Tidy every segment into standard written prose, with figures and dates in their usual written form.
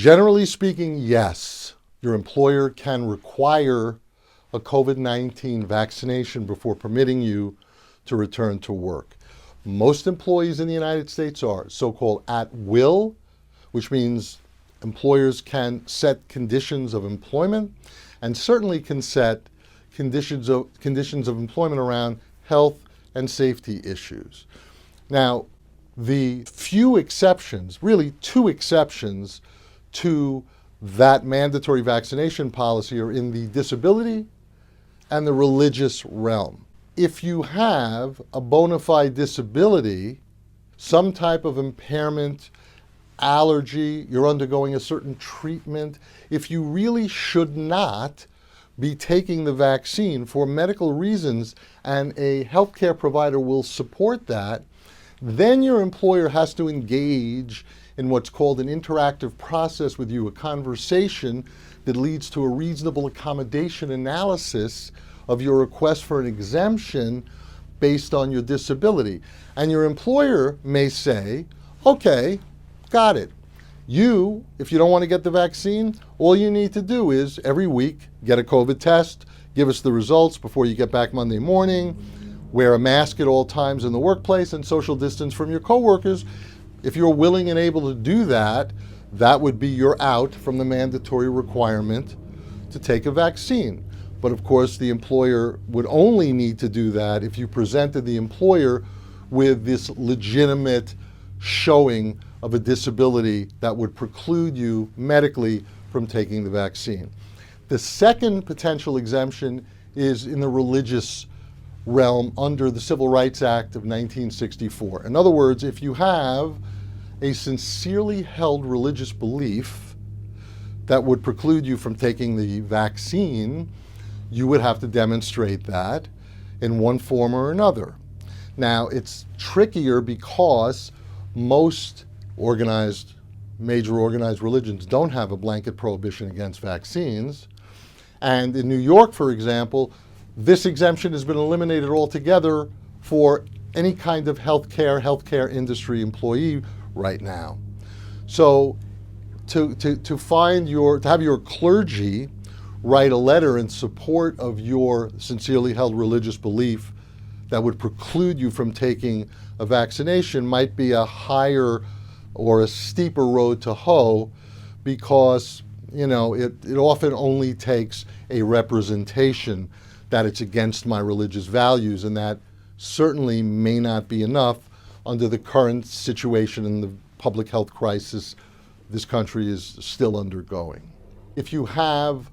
Generally speaking, yes, your employer can require a COVID-19 vaccination before permitting you to return to work. Most employees in the United States are so-called at will, which means employers can set conditions of employment and certainly can set conditions of employment around health and safety issues. Now, the few exceptions, really two exceptions to that mandatory vaccination policy are in the disability and the religious realm. If you have a bona fide disability, some type of impairment, allergy, you're undergoing a certain treatment, if you really should not be taking the vaccine for medical reasons and a healthcare provider will support that, then your employer has to engage in what's called an interactive process with you, a conversation that leads to a reasonable accommodation analysis of your request for an exemption based on your disability. And your employer may say, okay, got it. You, if you don't want to get the vaccine, all you need to do is every week get a COVID test, give us the results before you get back Monday morning, wear a mask at all times in the workplace, and social distance from your coworkers. If you're willing and able to do that, that would be your out from the mandatory requirement to take a vaccine. But of course, the employer would only need to do that if you presented the employer with this legitimate showing of a disability that would preclude you medically from taking the vaccine. The second potential exemption is in the religious realm under the Civil Rights Act of 1964. In other words, if you have a sincerely held religious belief that would preclude you from taking the vaccine, you would have to demonstrate that in one form or another. Now, it's trickier because most major organized religions don't have a blanket prohibition against vaccines. And in New York, for example, this exemption has been eliminated altogether for any kind of healthcare industry employee right now. So to have your clergy write a letter in support of your sincerely held religious belief that would preclude you from taking a vaccination might be a higher or a steeper road to hoe, because it often only takes a representation that it's against my religious values, and that certainly may not be enough under the current situation and the public health crisis this country is still undergoing. If you have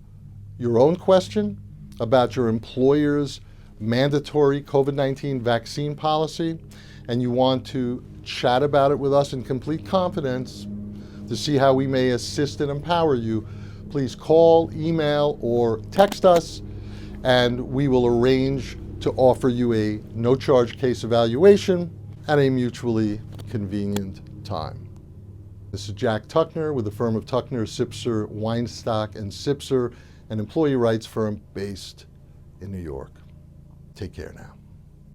your own question about your employer's mandatory COVID-19 vaccine policy, and you want to chat about it with us in complete confidence to see how we may assist and empower you, please call, email, or text us, and we will arrange to offer you a no-charge case evaluation at a mutually convenient time. This is Jack Tuckner with the firm of Tuckner, Sipser, Weinstock, and Sipser, an employee rights firm based in New York. Take care now.